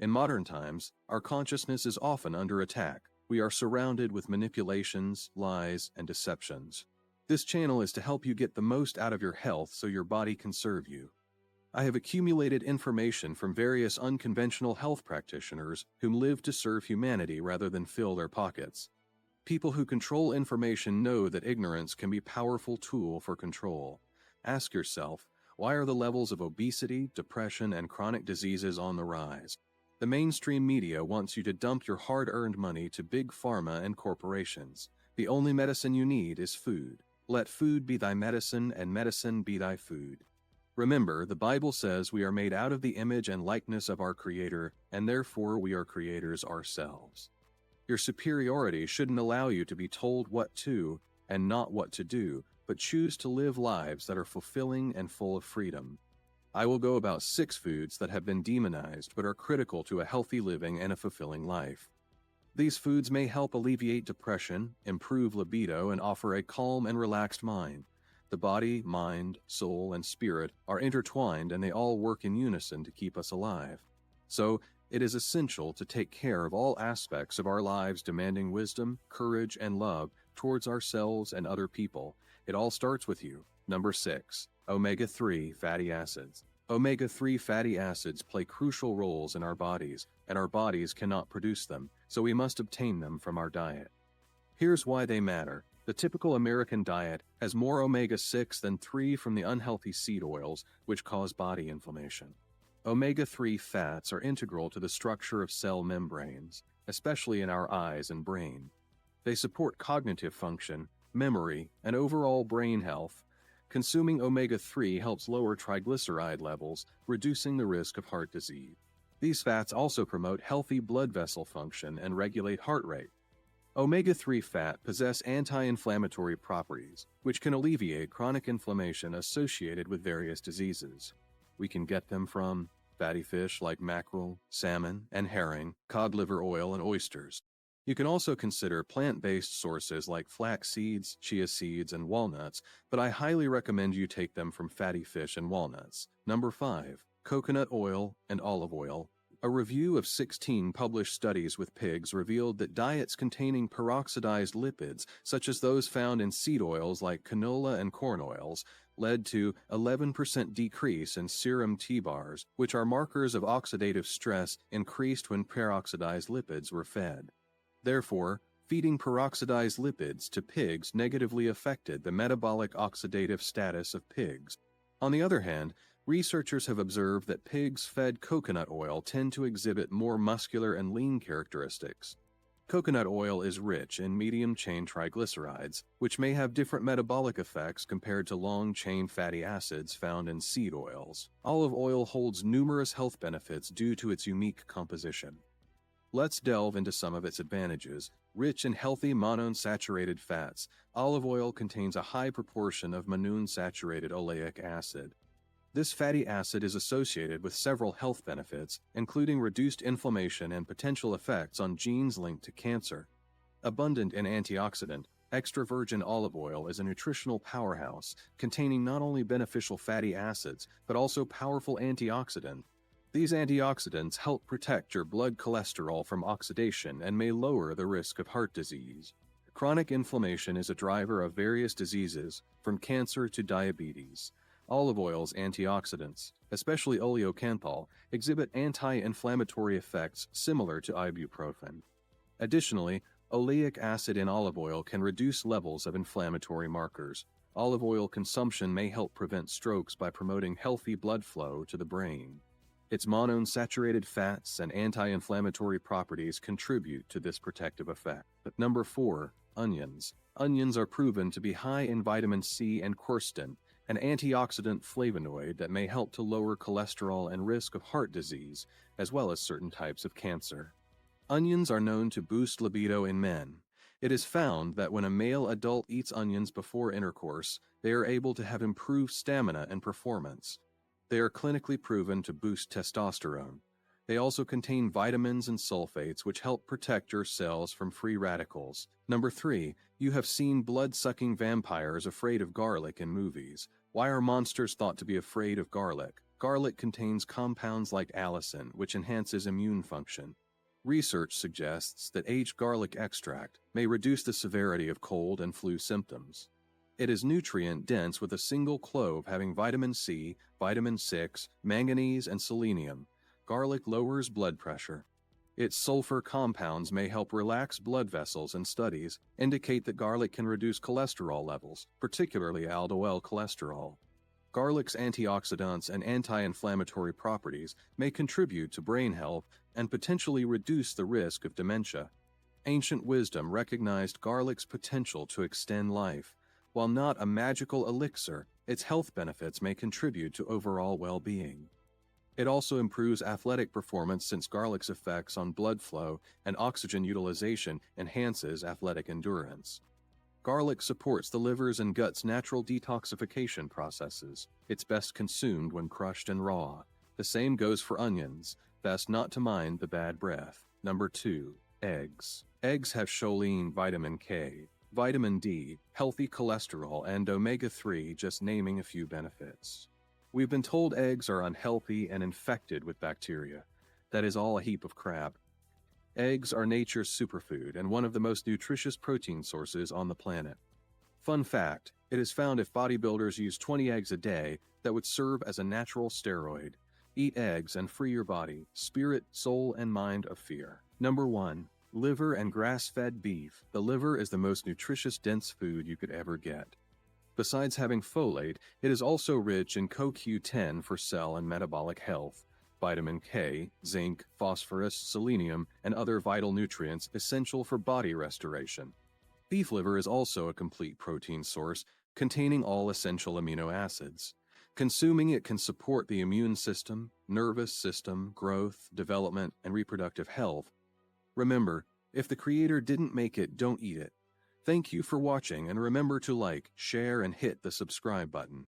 In modern times, our consciousness is often under attack. We are surrounded with manipulations, lies, and deceptions. This channel is to help you get the most out of your health so your body can serve you. I have accumulated information from various unconventional health practitioners who live to serve humanity rather than fill their pockets. People who control information know that ignorance can be a powerful tool for control. Ask yourself, why are the levels of obesity, depression, and chronic diseases on the rise? The mainstream media wants you to dump your hard-earned money to big pharma and corporations. The only medicine you need is food. Let food be thy medicine, and medicine be thy food. Remember, the Bible says we are made out of the image and likeness of our Creator, and therefore we are creators ourselves. Your superiority shouldn't allow you to be told what to and not what to do, but choose to live lives that are fulfilling and full of freedom. I will go about 6 foods that have been demonized but are critical to a healthy living and a fulfilling life. These foods may help alleviate depression, improve libido, and offer a calm and relaxed mind. The body, mind, soul, and spirit are intertwined, and they all work in unison to keep us alive. So, it is essential to take care of all aspects of our lives, demanding wisdom, courage, and love towards ourselves and other people. It all starts with you. Number 6. Omega-3 fatty acids. Omega-3 fatty acids play crucial roles in our bodies, and our bodies cannot produce them, so we must obtain them from our diet. Here's why they matter. The typical American diet has more omega-6 than 3 from the unhealthy seed oils, which cause body inflammation. Omega-3 fats are integral to the structure of cell membranes, especially in our eyes and brain. They support cognitive function, memory, and overall brain health. Consuming omega-3 helps lower triglyceride levels, reducing the risk of heart disease. These fats also promote healthy blood vessel function and regulate heart rate. Omega-3 fat possess anti-inflammatory properties, which can alleviate chronic inflammation associated with various diseases. We can get them from fatty fish like mackerel, salmon, and herring, cod liver oil, and oysters. You can also consider plant-based sources like flax seeds, chia seeds, and walnuts, but I highly recommend you take them from fatty fish and walnuts. Number 5. Coconut oil and olive oil. A review of 16 published studies with pigs revealed that diets containing peroxidized lipids, such as those found in seed oils like canola and corn oils, led to 11% decrease in serum T-bars, which are markers of oxidative stress increased when peroxidized lipids were fed. Therefore, feeding peroxidized lipids to pigs negatively affected the metabolic oxidative status of pigs. On the other hand, researchers have observed that pigs fed coconut oil tend to exhibit more muscular and lean characteristics. Coconut oil is rich in medium-chain triglycerides, which may have different metabolic effects compared to long-chain fatty acids found in seed oils. Olive oil holds numerous health benefits due to its unique composition. Let's delve into some of its advantages. Rich in healthy monounsaturated fats, olive oil contains a high proportion of monounsaturated oleic acid. This fatty acid is associated with several health benefits, including reduced inflammation and potential effects on genes linked to cancer. Abundant in antioxidant, extra virgin olive oil is a nutritional powerhouse, containing not only beneficial fatty acids, but also powerful antioxidants. These antioxidants help protect your blood cholesterol from oxidation and may lower the risk of heart disease. Chronic inflammation is a driver of various diseases, from cancer to diabetes. Olive oil's antioxidants, especially oleocanthal, exhibit anti-inflammatory effects similar to ibuprofen. Additionally, oleic acid in olive oil can reduce levels of inflammatory markers. Olive oil consumption may help prevent strokes by promoting healthy blood flow to the brain. Its monounsaturated fats and anti-inflammatory properties contribute to this protective effect. But number 4, onions. Onions are proven to be high in vitamin C and quercetin, an antioxidant flavonoid that may help to lower cholesterol and risk of heart disease, as well as certain types of cancer. Onions are known to boost libido in men. It is found that when a male adult eats onions before intercourse, they are able to have improved stamina and performance. They are clinically proven to boost testosterone. They also contain vitamins and sulfates which help protect your cells from free radicals. Number 3, you have seen blood-sucking vampires afraid of garlic in movies. Why are monsters thought to be afraid of garlic? Garlic contains compounds like allicin, which enhances immune function. Research suggests that aged garlic extract may reduce the severity of cold and flu symptoms. It is nutrient-dense with a single clove having vitamin C, vitamin 6, manganese, and selenium. Garlic lowers blood pressure. Its sulfur compounds may help relax blood vessels, and studies indicate that garlic can reduce cholesterol levels, particularly LDL cholesterol. Garlic's antioxidants and anti-inflammatory properties may contribute to brain health and potentially reduce the risk of dementia. Ancient wisdom recognized garlic's potential to extend life. While not a magical elixir, its health benefits may contribute to overall well-being. It also improves athletic performance since garlic's effects on blood flow and oxygen utilization enhances athletic endurance. Garlic supports the liver's and gut's natural detoxification processes. It's best consumed when crushed and raw. The same goes for onions. Best not to mind the bad breath. Number 2. Eggs. Eggs have choline, vitamin K, vitamin D, healthy cholesterol, and omega-3, just naming a few benefits. We've been told eggs are unhealthy and infected with bacteria. That is all a heap of crap. Eggs are nature's superfood and one of the most nutritious protein sources on the planet. Fun fact, it is found if bodybuilders use 20 eggs a day, that would serve as a natural steroid. Eat eggs and free your body, spirit, soul, and mind of fear. Number 1. Liver and grass-fed beef. The liver is the most nutritious, dense food you could ever get. Besides having folate, it is also rich in CoQ10 for cell and metabolic health, vitamin K, zinc, phosphorus, selenium, and other vital nutrients essential for body restoration. Beef liver is also a complete protein source containing all essential amino acids. Consuming it can support the immune system, nervous system, growth, development, and reproductive health. Remember, if the creator didn't make it, don't eat it. Thank you for watching, and remember to like, share, and hit the subscribe button.